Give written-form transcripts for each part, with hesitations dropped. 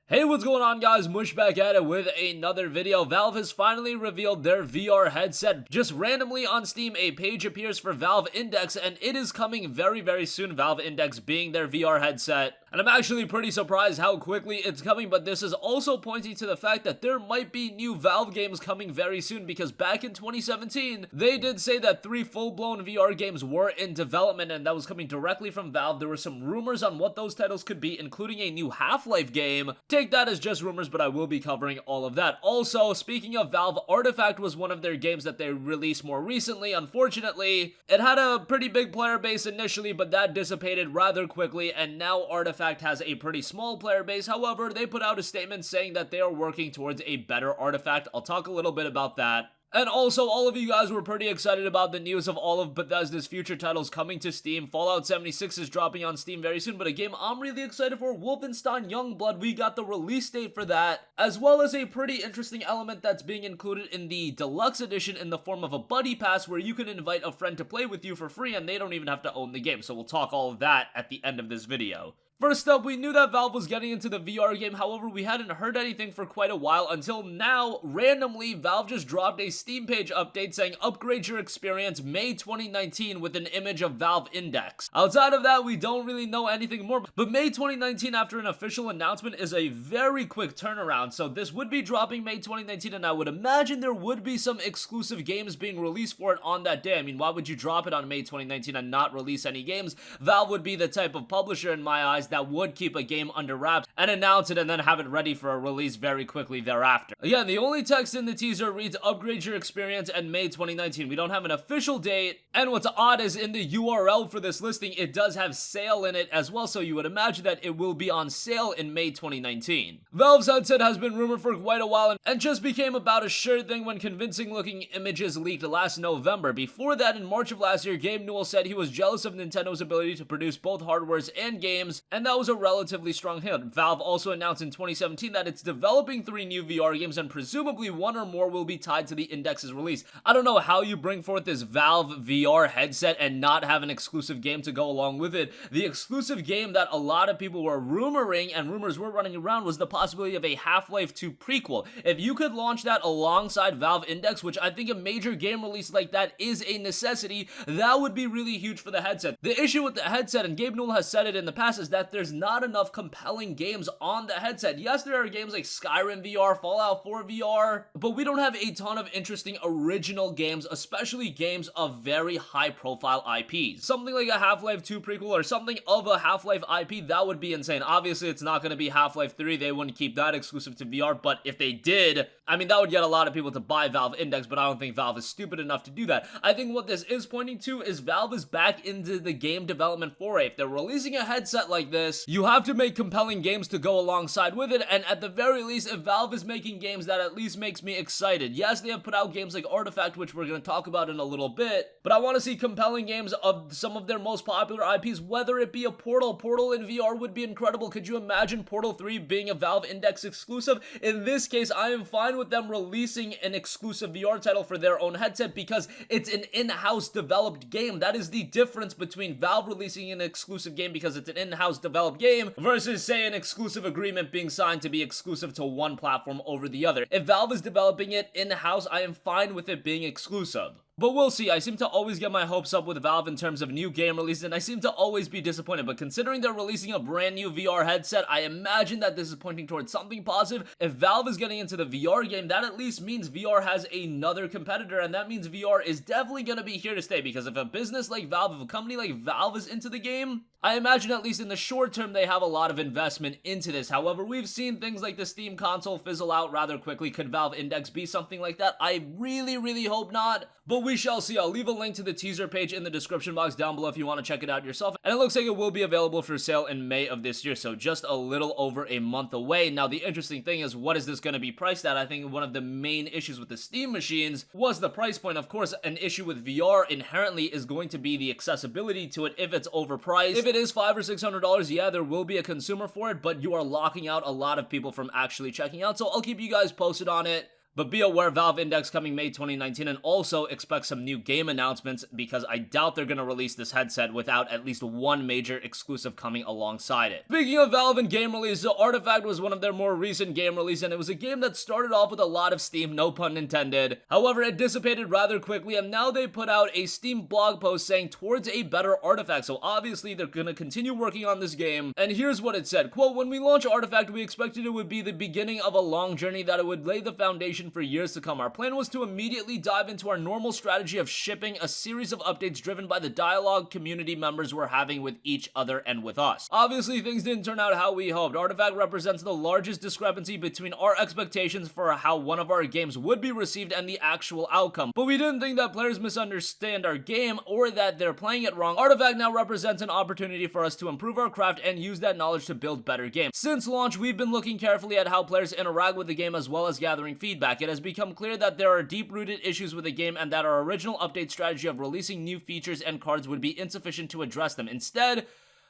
Hey, what's going on, guys? Mush back at it with another video. Valve has finally revealed their VR headset. Just randomly on Steam, a page appears for Valve Index, and it is coming very soon, Valve Index being their VR headset. And I'm actually pretty surprised how quickly it's coming, but this is also pointing to the fact that there might be new Valve games coming very soon, because back in 2017, they did say that 3 full-blown VR games were in development, and that was coming directly from Valve. There were some rumors on what those titles could be, including a new Half-Life game. Take that as just rumors, but I will be covering all of that. Also, speaking of Valve, Artifact was one of their games that they released more recently. Unfortunately, it had a pretty big player base initially, but that dissipated rather quickly, and now Artifact has a pretty small player base. However, they put out a statement saying that they are working towards a better Artifact. I'll talk a little bit about that. And also, all of you guys were pretty excited about the news of all of Bethesda's future titles coming to Steam. Fallout 76 is dropping on Steam very soon, but a game I'm really excited for, Wolfenstein Youngblood, we got the release date for that, as well as a pretty interesting element that's being included in the deluxe edition in the form of a buddy pass, where you can invite a friend to play with you for free and they don't even have to own the game. So we'll talk all of that at the end of this video. First up, we knew that Valve was getting into the VR game, however, we hadn't heard anything for quite a while until now. Randomly, Valve just dropped a Steam page update saying, upgrade your experience May 2019 with an image of Valve Index. Outside of that, we don't really know anything more, but May 2019 after an official announcement is a very quick turnaround, so this would be dropping May 2019, and I would imagine there would be some exclusive games being released for it on that day. I mean, why would you drop it on May 2019 and not release any games? Valve would be the type of publisher, in my eyes, that would keep a game under wraps and announce it and then have it ready for a release very quickly thereafter. Again, the only text in the teaser reads, upgrade your experience and May 2019. We don't have an official date, and what's odd is in the URL for this listing, it does have sale in it as well, so you would imagine that it will be on sale in May 2019. Valve's headset has been rumored for quite a while and just became about a sure thing when convincing looking images leaked last November. Before that, in March of last year, Gabe Newell said he was jealous of Nintendo's ability to produce both hardwares and games, and that was a relatively strong hit. Valve also announced in 2017 that it's developing 3 new VR games, and presumably 1 or more will be tied to the Index's release. I don't know how you bring forth this Valve VR headset and not have an exclusive game to go along with it. The exclusive game that a lot of people were rumoring and rumors were running around was the possibility of a Half-Life 2 prequel. If you could launch that alongside Valve Index, which I think a major game release like that is a necessity, that would be really huge for the headset. The issue with the headset, and Gabe Newell has said it in the past, is that there's not enough compelling games on the headset. Yes, there are games like Skyrim VR, Fallout 4 VR, but we don't have a ton of interesting original games, especially games of very high profile IPs. Something like a Half-Life 2 prequel or something of a Half-Life IP, that would be insane. Obviously, it's not going to be Half-Life 3. They wouldn't keep that exclusive to VR, but if they did, I mean, that would get a lot of people to buy Valve Index, but I don't think Valve is stupid enough to do that. I think what this is pointing to is Valve is back into the game development foray. If they're releasing a headset like this, you have to make compelling games to go alongside with it, and at the very least, if Valve is making games, that at least makes me excited. Yes, they have put out games like Artifact, which we're going to talk about in a little bit, but I want to see compelling games of some of their most popular IPs, whether it be a Portal. Portal in VR would be incredible. Could you imagine Portal 3 being a Valve Index exclusive? In this case, I am fine with them releasing an exclusive VR title for their own headset because it's an in-house developed game. That is the difference between Valve releasing an exclusive game because it's an in-house developed game versus, say, an exclusive agreement being signed to be exclusive to one platform over the other. If Valve is developing it in-house, I am fine with it being exclusive. But we'll see. I seem to always get my hopes up with Valve in terms of new game releases, and I seem to always be disappointed. But considering they're releasing a brand new VR headset, I imagine that this is pointing towards something positive. If Valve is getting into the VR game, that at least means VR has another competitor, and that means VR is definitely going to be here to stay, because if a business like Valve, if a company like Valve is into the game, I imagine at least in the short term they have a lot of investment into this. However, we've seen things like the Steam console fizzle out rather quickly. Could Valve Index be something like that? I really hope not, but we shall see. I'll leave a link to the teaser page in the description box down below if you want to check it out yourself, and it looks like it will be available for sale in May of this year, so just a little over a month away. Now, the interesting thing is, what is this going to be priced at? I think one of the main issues with the Steam machines was the price point. Of course, an issue with VR inherently is going to be the accessibility to it. If it's overpriced, if it is $500 or $600, yeah, there will be a consumer for it, but you are locking out a lot of people from actually checking out, so I'll keep you guys posted on it. But be aware, Valve Index coming May 2019, and also expect some new game announcements because I doubt they're going to release this headset without at least one major exclusive coming alongside it. Speaking of Valve and game release, so Artifact was one of their more recent game releases, and it was a game that started off with a lot of steam, no pun intended. However, it dissipated rather quickly, and now they put out a Steam blog post saying towards a better Artifact. So obviously they're going to continue working on this game, and here's what it said, quote, "When we launched Artifact, we expected it would be the beginning of a long journey, that it would lay the foundation for years to come. Our plan was to immediately dive into our normal strategy of shipping a series of updates driven by the dialogue community members we're having with each other and with us. Obviously, things didn't turn out how we hoped. Artifact represents the largest discrepancy between our expectations for how one of our games would be received and the actual outcome. But we didn't think that players misunderstand our game or that they're playing it wrong. Artifact now represents an opportunity for us to improve our craft and use that knowledge to build better games. Since launch, we've been looking carefully at how players interact with the game as well as gathering feedback. It has become clear that there are deep-rooted issues with the game and that our original update strategy of releasing new features and cards would be insufficient to address them. Instead,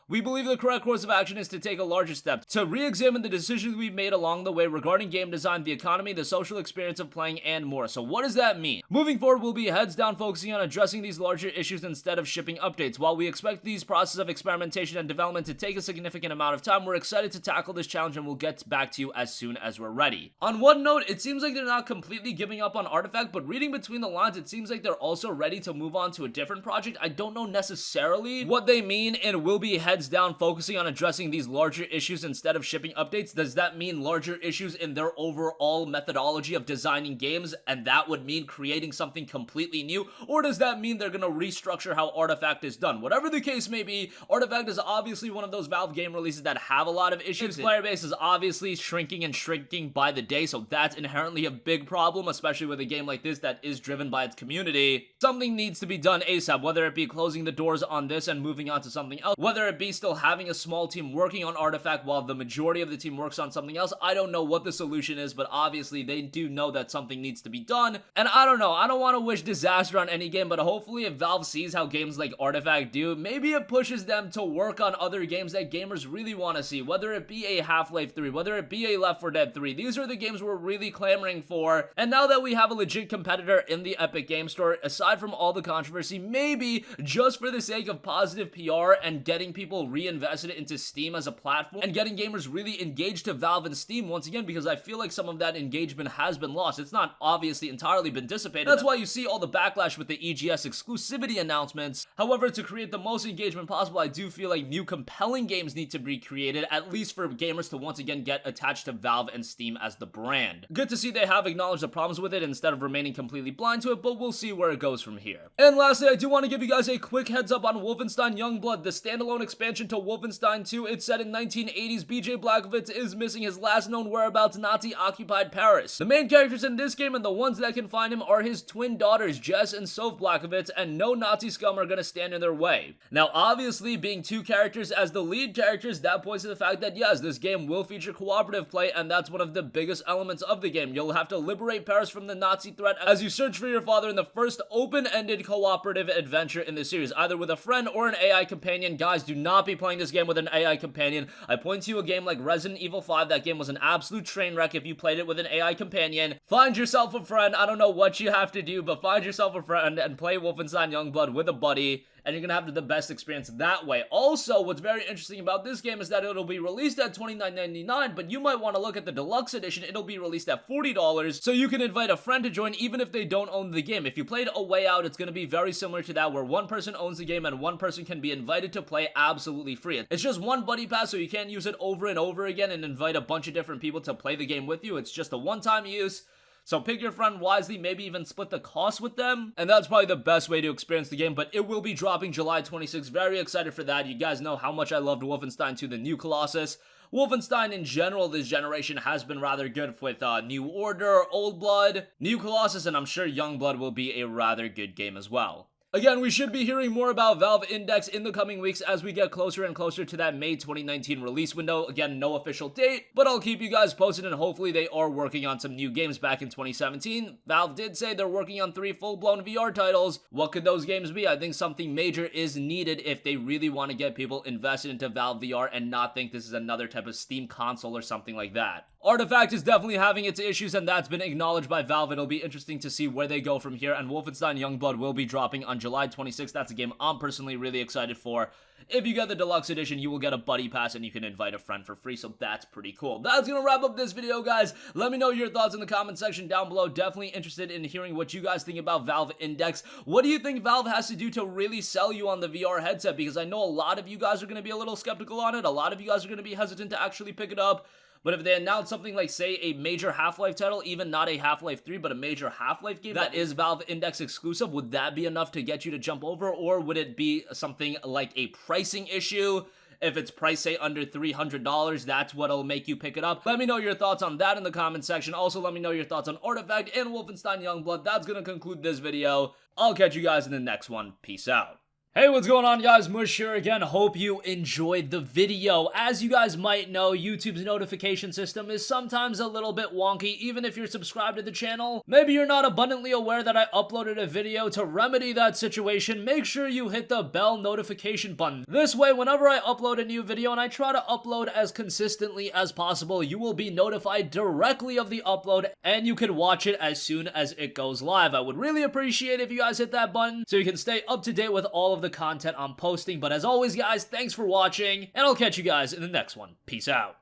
we believe the correct course of action is to take a larger step, to re-examine the decisions we've made along the way regarding game design, the economy, the social experience of playing, and more." So what does that mean? Moving forward, we'll be heads down focusing on addressing these larger issues instead of shipping updates. While we expect these processes of experimentation and development to take a significant amount of time, we're excited to tackle this challenge and we'll get back to you as soon as we're ready. On one note, it seems like they're not completely giving up on Artifact, but reading between the lines, it seems like they're also ready to move on to a different project. I don't know necessarily what they mean, and we'll be heads down focusing on addressing these larger issues instead of shipping updates. Does that mean larger issues in their overall methodology of designing games, and that would mean creating something completely new? Or does that mean they're gonna restructure how Artifact is done? Whatever the case may be, Artifact is obviously one of those Valve game releases that have a lot of issues. Its player base is obviously shrinking and shrinking by the day, so that's inherently a big problem, especially with a game like this that is driven by its community. Something needs to be done ASAP, whether it be closing the doors on this and moving on to something else, whether it be still having a small team working on Artifact while the majority of the team works on something else. I don't know what the solution is, but obviously they do know that something needs to be done. And I don't know, I don't want to wish disaster on any game, but hopefully if Valve sees how games like Artifact do, maybe it pushes them to work on other games that gamers really want to see, whether it be a Half-Life 3, whether it be a Left 4 Dead 3. These are the games we're really clamoring for, and now that we have a legit competitor in the Epic Game Store, aside from all the controversy, maybe just for the sake of positive PR and getting people reinvested into Steam as a platform and getting gamers really engaged to Valve and Steam once again, because I feel like some of that engagement has been lost. It's not obviously entirely been dissipated. That's why you see all the backlash with the EGS exclusivity announcements. However, to create the most engagement possible, I do feel like new compelling games need to be created, at least for gamers to once again get attached to Valve and Steam as the brand. Good to see they have acknowledged the problems with it instead of remaining completely blind to it, but we'll see where it goes from here. And lastly, I do want to give you guys a quick heads up on Wolfenstein Youngblood, the standalone expansion to Wolfenstein 2. It's set in 1980s. BJ Blazkowicz is missing his last known whereabouts, Nazi-occupied Paris. The main characters in this game and the ones that can find him are his twin daughters, Jess and Soph Blazkowicz, and no Nazi scum are gonna stand in their way. Now, obviously, being two characters as the lead characters, that points to the fact that yes, this game will feature cooperative play, and that's one of the biggest elements of the game. You'll have to liberate Paris from the Nazi threat as you search for your father in the first open-ended cooperative adventure in the series, either with a friend or an AI companion. Guys, do not be playing this game with an AI companion. I point to you a game like Resident Evil 5. That game was an absolute train wreck if you played it with an AI companion. Find yourself a friend. I don't know what you have to do, but find yourself a friend and play Wolfenstein Youngblood with a buddy, and you're gonna have the best experience that way. Also, what's very interesting about this game is that it'll be released at $29.99, but you might want to look at the deluxe edition. It'll be released at $40, so you can invite a friend to join even if they don't own the game. If you played A Way Out, it's gonna be very similar to that, where one person owns the game and one person can be invited to play absolutely free. It's just one buddy pass, so you can't use it over and over again and invite a bunch of different people to play the game with you. It's just a one-time use. So pick your friend wisely, maybe even split the cost with them, and that's probably the best way to experience the game. But it will be dropping July 26th. Very excited for that. You guys know how much I loved Wolfenstein 2, the New Colossus. Wolfenstein in general this generation has been rather good with New Order, Old Blood, New Colossus, and I'm sure Youngblood will be a rather good game as well. Again, we should be hearing more about Valve Index in the coming weeks as we get closer and closer to that May 2019 release window. Again, no official date, but I'll keep you guys posted, and hopefully they are working on some new games back in 2017. Valve did say they're working on 3 full-blown VR titles. What could those games be? I think something major is needed if they really want to get people invested into Valve VR and not think this is another type of Steam console or something like that. Artifact is definitely having its issues, and that's been acknowledged by Valve. It'll be interesting to see where they go from here, and Wolfenstein Youngblood will be dropping on July 26th. That's a game I'm personally really excited for. If you get the deluxe edition, you will get a buddy pass, and you can invite a friend for free, so that's pretty cool. That's gonna wrap up this video, guys. Let me know your thoughts in the comment section down below. Definitely interested in hearing what you guys think about Valve Index. What do you think Valve has to do to really sell you on the VR headset? Because I know a lot of you guys are gonna be a little skeptical on it. A lot of you guys are gonna be hesitant to actually pick it up. But if they announce something like, say, a major Half-Life title, even not a Half-Life 3, but a major Half-Life game that is Valve Index exclusive, would that be enough to get you to jump over? Or would it be something like a pricing issue? If it's priced, say, under $300, that's what'll make you pick it up. Let me know your thoughts on that in the comment section. Also, let me know your thoughts on Artifact and Wolfenstein Youngblood. That's gonna conclude this video. I'll catch you guys in the next one. Peace out. Hey, what's going on, guys? Mush here again. Hope you enjoyed the video. As you guys might know, YouTube's notification system is sometimes a little bit wonky, even if you're subscribed to the channel. Maybe you're not abundantly aware that I uploaded a video. To remedy that situation, make sure you hit the bell notification button. This way, whenever I upload a new video, and I try to upload as consistently as possible, you will be notified directly of the upload, and you can watch it as soon as it goes live. I would really appreciate if you guys hit that button so you can stay up to date with all of the content I'm posting. But as always, guys, thanks for watching, and I'll catch you guys in the next one. Peace out.